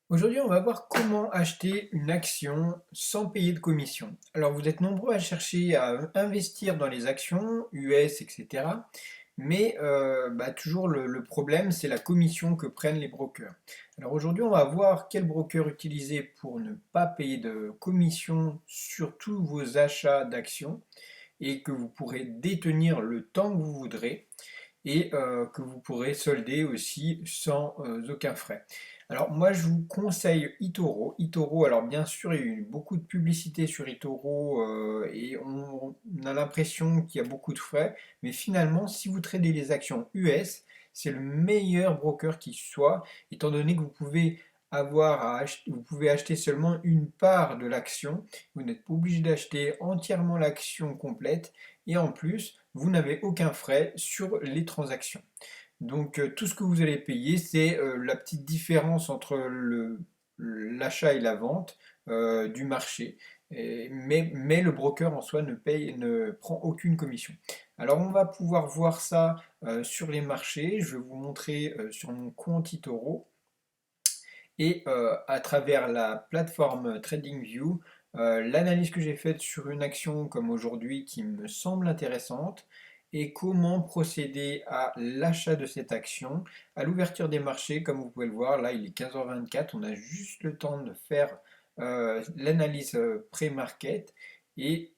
Aujourd'hui, on va voir comment acheter une action sans payer de commission. Alors, vous êtes nombreux à chercher à investir dans les actions US, etc. Mais toujours le problème, c'est la commission que prennent les brokers. Alors aujourd'hui, on va voir quel broker utiliser pour ne pas payer de commission sur tous vos achats d'actions et que vous pourrez détenir le temps que vous voudrez et que vous pourrez solder aussi sans aucun frais. Alors moi je vous conseille eToro. eToro, alors bien sûr il y a eu beaucoup de publicité sur eToro et on a l'impression qu'il y a beaucoup de frais, mais finalement si vous tradez les actions US, c'est le meilleur broker qui soit, étant donné que vous pouvez acheter seulement une part de l'action, vous n'êtes pas obligé d'acheter entièrement l'action complète, et en plus, vous n'avez aucun frais sur les transactions. Donc tout ce que vous allez payer, c'est la petite différence entre l'achat et la vente du marché. Mais le broker en soi ne prend aucune commission. Alors on va pouvoir voir ça sur les marchés. Je vais vous montrer sur mon compte eToro et à travers la plateforme TradingView, l'analyse que j'ai faite sur une action comme aujourd'hui qui me semble intéressante et comment procéder à l'achat de cette action à l'ouverture des marchés. Comme vous pouvez le voir, là il est 15h24, on a juste le temps de faire l'analyse pré-market et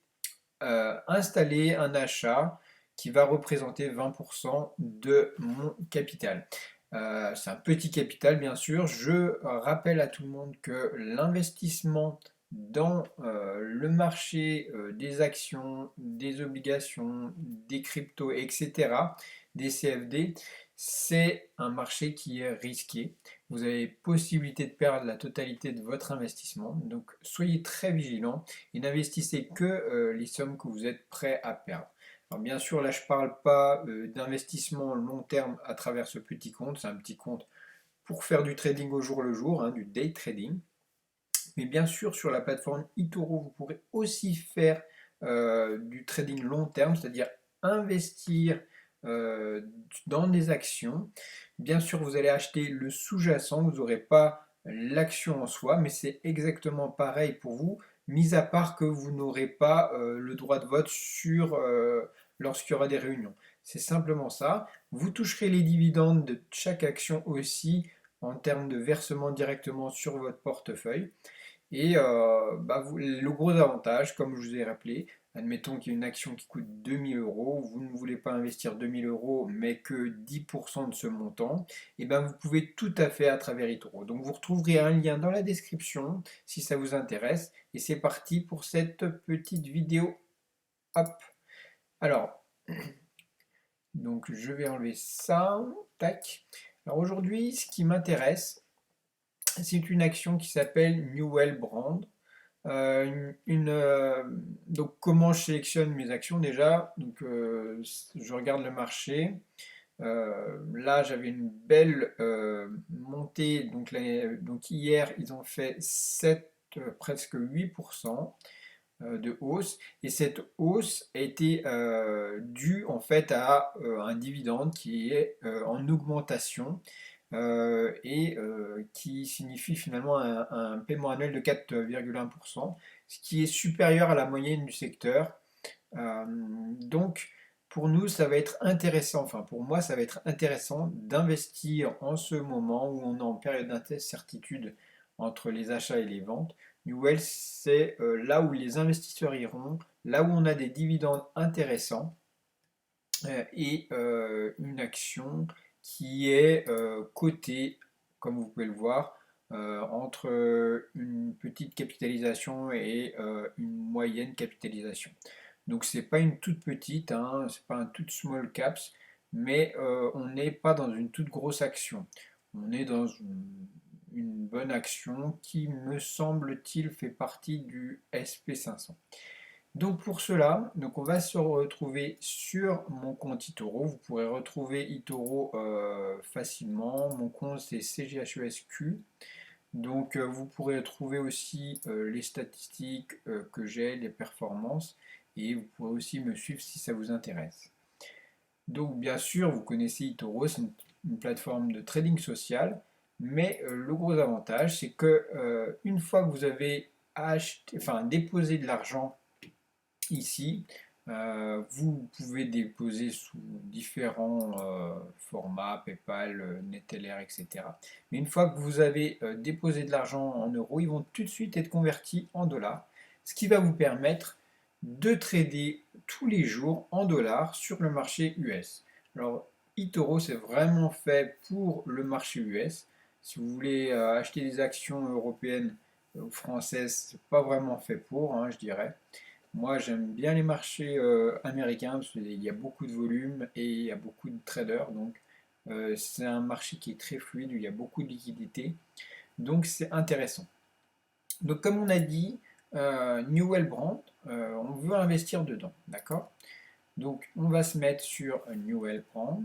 installer un achat qui va représenter 20% de mon capital. C'est un petit capital, bien sûr. Je rappelle à tout le monde que l'investissement dans le marché des actions, des obligations, des cryptos, etc., des CFD, c'est un marché qui est risqué. Vous avez possibilité de perdre la totalité de votre investissement. Donc soyez très vigilants et n'investissez que les sommes que vous êtes prêt à perdre. Alors bien sûr, là je ne parle pas d'investissement long terme à travers ce petit compte, c'est un petit compte pour faire du trading au jour le jour, hein, du day trading. Mais bien sûr, sur la plateforme eToro, vous pourrez aussi faire du trading long terme, c'est-à-dire investir euh, dans des actions. Bien sûr, vous allez acheter le sous-jacent, vous n'aurez pas l'action en soi, mais c'est exactement pareil pour vous, mis à part que vous n'aurez pas le droit de vote sur lorsqu'il y aura des réunions. C'est simplement ça. Vous toucherez les dividendes de chaque action aussi en termes de versement directement sur votre portefeuille. Et le gros avantage, comme je vous ai rappelé, admettons qu'il y a une action qui coûte 2000 euros, vous ne voulez pas investir 2000 euros, mais que 10% de ce montant, et ben vous pouvez tout à fait à travers eToro. Donc vous retrouverez un lien dans la description si ça vous intéresse. Et c'est parti pour cette petite vidéo. Hop. Alors, donc je vais enlever ça. Tac. Alors aujourd'hui, ce qui m'intéresse, c'est une action qui s'appelle Newell Brand. Donc comment je sélectionne mes actions déjà? Donc je regarde le marché. Là j'avais une belle montée. Donc hier ils ont fait 7, presque 8% de hausse. Et cette hausse a été due en fait à un dividende qui est en augmentation et qui signifie finalement un paiement annuel de 4,1%, ce qui est supérieur à la moyenne du secteur. Donc, pour nous, ça va être intéressant, enfin pour moi, ça va être intéressant d'investir en ce moment où on est en période d'incertitude entre les achats et les ventes. Newell, c'est là où les investisseurs iront, là où on a des dividendes intéressants et une action qui est cotée, comme vous pouvez le voir, entre une petite capitalisation et une moyenne capitalisation. Donc c'est pas une toute petite, hein, c'est pas un tout small caps, mais on n'est pas dans une toute grosse action. On est dans une bonne action qui, me semble-t-il, fait partie du SP500. Donc pour cela, on va se retrouver sur mon compte eToro. Vous pourrez retrouver eToro facilement. Mon compte c'est CGHESQ. Donc vous pourrez trouver aussi les statistiques que j'ai, les performances, et vous pourrez aussi me suivre si ça vous intéresse. Donc bien sûr, vous connaissez eToro, c'est une plateforme de trading social. Mais le gros avantage, c'est que une fois que vous avez déposé de l'argent ici, vous pouvez déposer sous différents formats, PayPal, Neteller, etc. Mais une fois que vous avez déposé de l'argent en euros, ils vont tout de suite être convertis en dollars, ce qui va vous permettre de trader tous les jours en dollars sur le marché US. Alors, eToro, c'est vraiment fait pour le marché US. Si vous voulez acheter des actions européennes ou françaises, c'est pas vraiment fait pour, hein, je dirais. Moi, j'aime bien les marchés américains parce qu'il y a beaucoup de volume et il y a beaucoup de traders. Donc, c'est un marché qui est très fluide, où il y a beaucoup de liquidités. Donc, c'est intéressant. Donc, comme on a dit, Newell Brandt, on veut investir dedans. D'accord? Donc, on va se mettre sur Newell Brandt.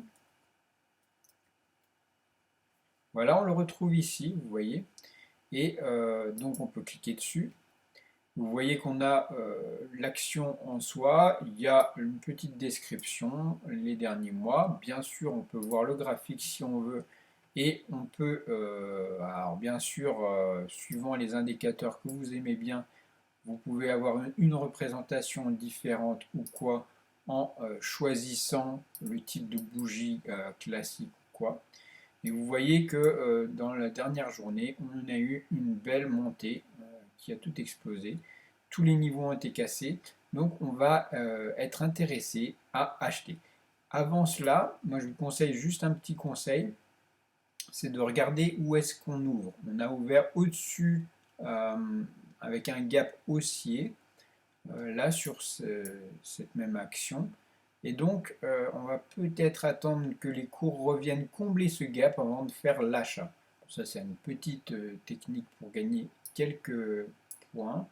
Voilà, on le retrouve ici, vous voyez. Et donc, on peut cliquer dessus. Vous voyez qu'on a l'action en soi, il y a une petite description, les derniers mois. Bien sûr, on peut voir le graphique si on veut. Et on peut, alors bien sûr, suivant les indicateurs que vous aimez bien, vous pouvez avoir une représentation différente ou quoi en choisissant le type de bougie classique ou quoi. Et vous voyez que dans la dernière journée, on a eu une belle montée qui a tout explosé. Tous les niveaux ont été cassés. Donc on va être intéressé à acheter. Avant cela, moi je vous conseille juste un petit conseil, c'est de regarder où est-ce qu'on ouvre. On a ouvert au-dessus avec un gap haussier, là sur cette même action. Et donc, on va peut-être attendre que les cours reviennent combler ce gap avant de faire l'achat. Ça, c'est une petite technique pour gagner quelques points.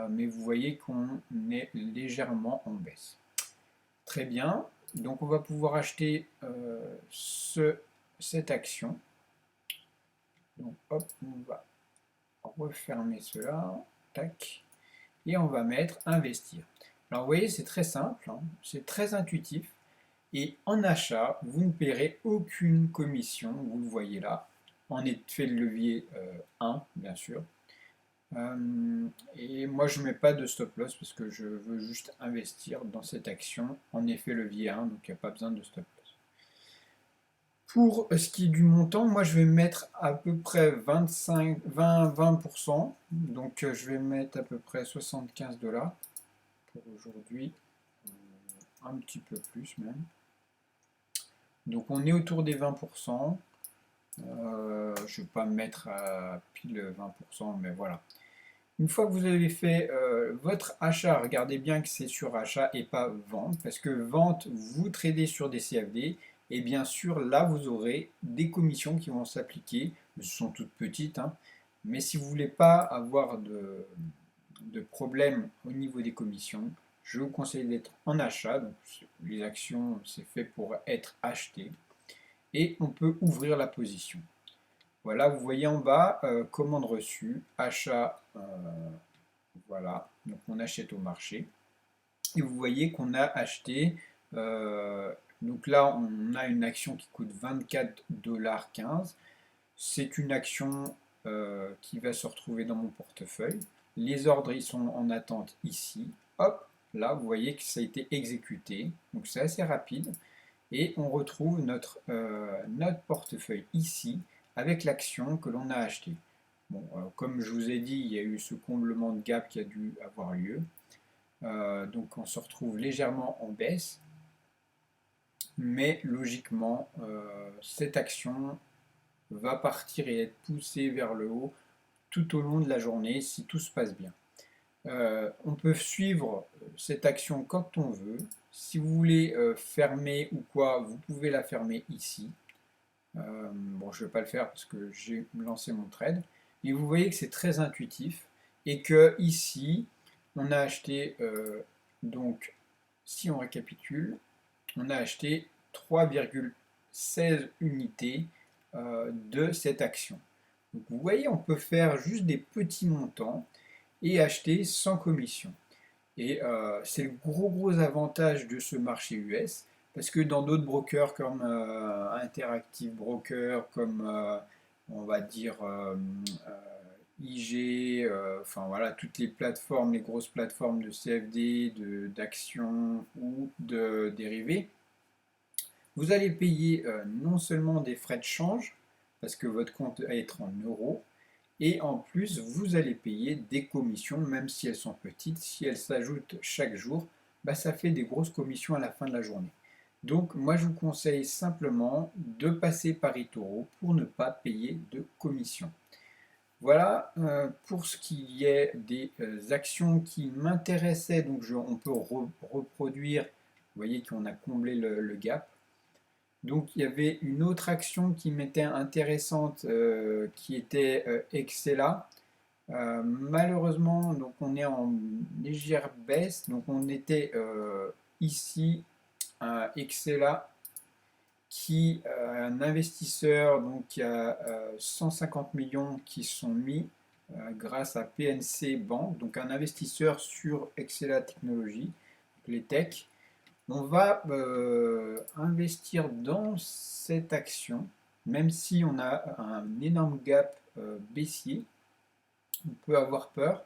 Mais vous voyez qu'on est légèrement en baisse. Très bien. Donc, on va pouvoir acheter cette action. Donc, hop, on va refermer cela. Tac. Et on va mettre investir. Alors, vous voyez, c'est très simple, hein, c'est très intuitif. Et en achat, vous ne paierez aucune commission, vous le voyez là, en effet de levier 1, bien sûr. Et moi, je ne mets pas de stop loss parce que je veux juste investir dans cette action en effet levier 1, donc il n'y a pas besoin de stop loss. Pour ce qui est du montant, moi je vais mettre à peu près 20%, donc je vais mettre à peu près 75 $ pour aujourd'hui, un petit peu plus même. Donc on est autour des 20%. Je ne vais pas me mettre à pile 20%, mais voilà. Une fois que vous avez fait votre achat, regardez bien que c'est sur achat et pas vente, parce que vente, vous tradez sur des CFD, et bien sûr là vous aurez des commissions qui vont s'appliquer, ce sont toutes petites, hein, mais si vous ne voulez pas avoir de problème au niveau des commissions, je vous conseille d'être en achat, donc les actions c'est fait pour être acheté, et on peut ouvrir la position. Voilà, vous voyez en bas, commande reçue, achat, voilà, donc on achète au marché. Et vous voyez qu'on a acheté, donc là on a une action qui coûte 24,15 $. C'est une action qui va se retrouver dans mon portefeuille. Les ordres ils sont en attente ici. Hop, là vous voyez que ça a été exécuté. Donc c'est assez rapide. Et on retrouve notre portefeuille ici avec l'action que l'on a achetée. Bon, comme je vous ai dit, il y a eu ce comblement de gap qui a dû avoir lieu. Donc on se retrouve légèrement en baisse. Mais logiquement, cette action va partir et être poussée vers le haut tout au long de la journée si tout se passe bien. On peut suivre cette action quand on veut. Si vous voulez fermer ou quoi, vous pouvez la fermer ici. Bon, je ne vais pas le faire parce que j'ai lancé mon trade. Et vous voyez que c'est très intuitif et que ici, on a acheté, donc, si on récapitule, on a acheté 3,16 unités de cette action. Donc, vous voyez, on peut faire juste des petits montants et acheter sans commission. Et c'est le gros avantage de ce marché US, parce que dans d'autres brokers comme Interactive Broker, comme on va dire IG, enfin voilà, toutes les plateformes, les grosses plateformes de CFD, d'actions ou de dérivés, vous allez payer non seulement des frais de change, parce que votre compte va être en euros, et en plus, vous allez payer des commissions, même si elles sont petites. Si elles s'ajoutent chaque jour, bah, ça fait des grosses commissions à la fin de la journée. Donc, moi, je vous conseille simplement de passer par eToro pour ne pas payer de commission. Voilà pour ce qui est des actions qui m'intéressaient. Donc, on peut reproduire. Vous voyez qu'on a comblé le gap. Donc il y avait une autre action qui m'était intéressante qui était Excella. Malheureusement, donc on est en légère baisse. Donc on était ici à Excella qui un investisseur donc qui a 150 millions qui sont mis grâce à PNC Bank, donc un investisseur sur Excella Technologies, les techs. On va investir dans cette action, même si on a un énorme gap baissier, on peut avoir peur,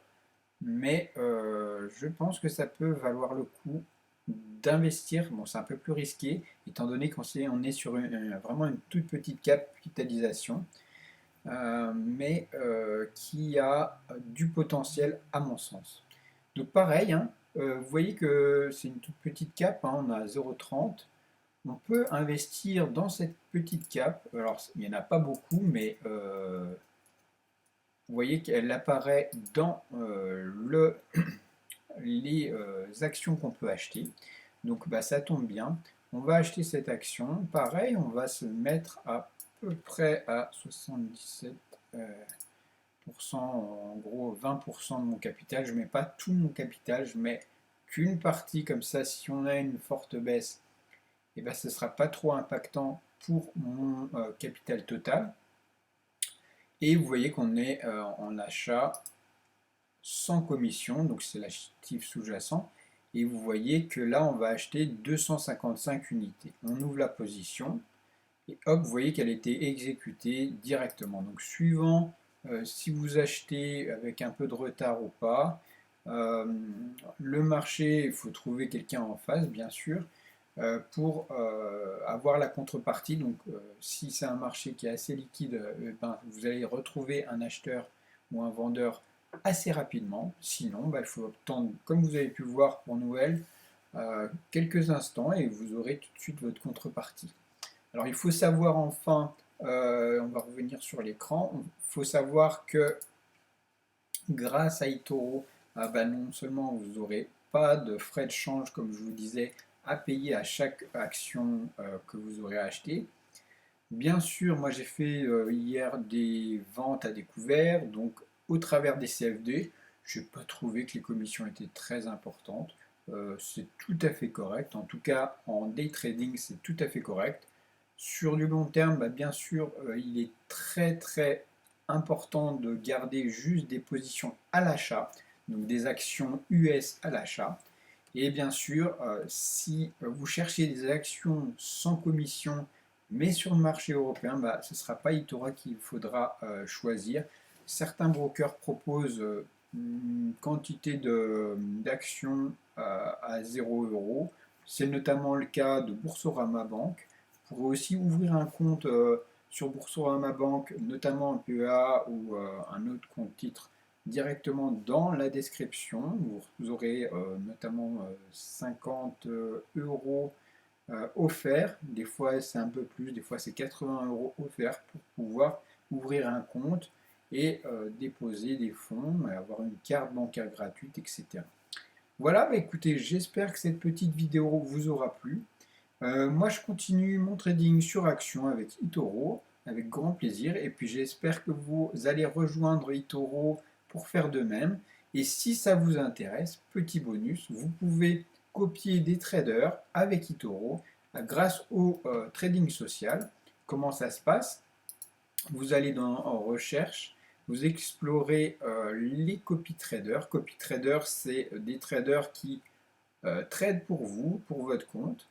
mais je pense que ça peut valoir le coup d'investir. Bon, c'est un peu plus risqué, étant donné on est sur vraiment une toute petite capitalisation, mais qui a du potentiel à mon sens. Donc pareil, hein, vous voyez que c'est une toute petite cap, hein, on a 0,30. On peut investir dans cette petite cap. Alors il n'y en a pas beaucoup, mais vous voyez qu'elle apparaît dans les actions qu'on peut acheter. Donc bah, ça tombe bien. On va acheter cette action. Pareil, on va se mettre à peu près à 77%, en gros 20% de mon capital. Je ne mets pas tout mon capital, je mets qu'une partie comme ça. Si on a une forte baisse, et ben, ce ne sera pas trop impactant pour mon capital total. Et vous voyez qu'on est en achat sans commission, donc c'est l'actif sous-jacent. Et vous voyez que là, on va acheter 255 unités. On ouvre la position et hop, vous voyez qu'elle a été exécutée directement. Donc suivant si vous achetez avec un peu de retard ou pas, le marché, il faut trouver quelqu'un en face, bien sûr, pour avoir la contrepartie. Donc si c'est un marché qui est assez liquide, ben, vous allez retrouver un acheteur ou un vendeur assez rapidement. Sinon, ben, il faut attendre, comme vous avez pu le voir pour Noël, quelques instants et vous aurez tout de suite votre contrepartie. Alors il faut savoir enfin, on va revenir sur l'écran, il faut savoir que grâce à eToro, bah non seulement vous n'aurez pas de frais de change, comme je vous disais, à payer à chaque action que vous aurez achetée. Bien sûr, moi j'ai fait hier des ventes à découvert, donc au travers des CFD, je n'ai pas trouvé que les commissions étaient très importantes. C'est tout à fait correct. En tout cas, en day trading, c'est tout à fait correct. Sur du long terme, bah, bien sûr, il est très très important de garder juste des positions à l'achat, donc des actions US à l'achat. Et bien sûr, si vous cherchez des actions sans commission, mais sur le marché européen, bah, ce ne sera pas eToro qu'il faudra choisir. Certains brokers proposent une quantité d'actions à 0 €. C'est notamment le cas de Boursorama Bank. Vous pourrez aussi ouvrir un compte sur Boursorama Bank, notamment un PEA ou un autre compte titre directement dans la description. Vous aurez notamment 50 € offerts. Des fois c'est un peu plus, des fois c'est 80 € offerts pour pouvoir ouvrir un compte et déposer des fonds, avoir une carte bancaire gratuite, etc. Voilà, bah écoutez, j'espère que cette petite vidéo vous aura plu. Moi, je continue mon trading sur action avec eToro, avec grand plaisir. Et puis, j'espère que vous allez rejoindre eToro pour faire de même. Et si ça vous intéresse, petit bonus, vous pouvez copier des traders avec eToro grâce au trading social. Comment ça se passe? Vous allez en recherche, vous explorez les copy traders. Copy traders, c'est des traders qui tradent pour vous, pour votre compte.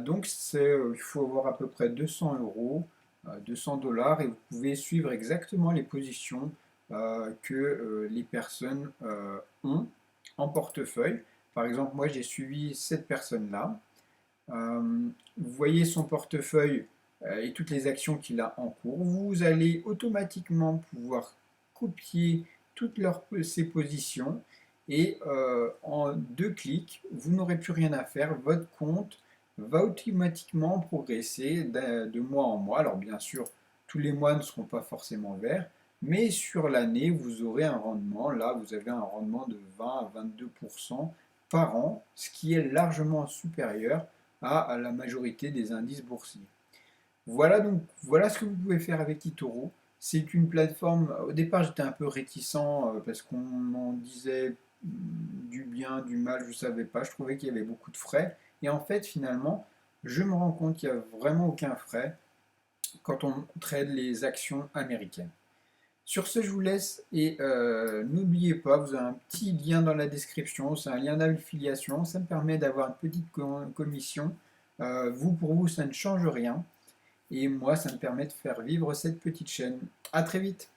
Donc il faut avoir à peu près 200 €. 200 $ et vous pouvez suivre exactement les positions que les personnes ont en portefeuille. Par exemple, moi j'ai suivi cette personne-là. Vous voyez son portefeuille et toutes les actions qu'il a en cours. Vous allez automatiquement pouvoir copier ces positions et en 2 clics, vous n'aurez plus rien à faire. Votre compte va automatiquement progresser de mois en mois. Alors bien sûr, tous les mois ne seront pas forcément verts, mais sur l'année, vous aurez un rendement. Là, vous avez un rendement de 20 à 22% par an, ce qui est largement supérieur à la majorité des indices boursiers. Voilà donc, voilà ce que vous pouvez faire avec eToro. C'est une plateforme, au départ j'étais un peu réticent parce qu'on m'en disait du bien, du mal, je ne savais pas, je trouvais qu'il y avait beaucoup de frais. Et en fait finalement, je me rends compte qu'il n'y a vraiment aucun frais quand on trade les actions américaines. Sur ce, je vous laisse et n'oubliez pas, vous avez un petit lien dans la description, c'est un lien d'affiliation, ça me permet d'avoir une petite commission. Pour vous, ça ne change rien et moi, ça me permet de faire vivre cette petite chaîne. A très vite!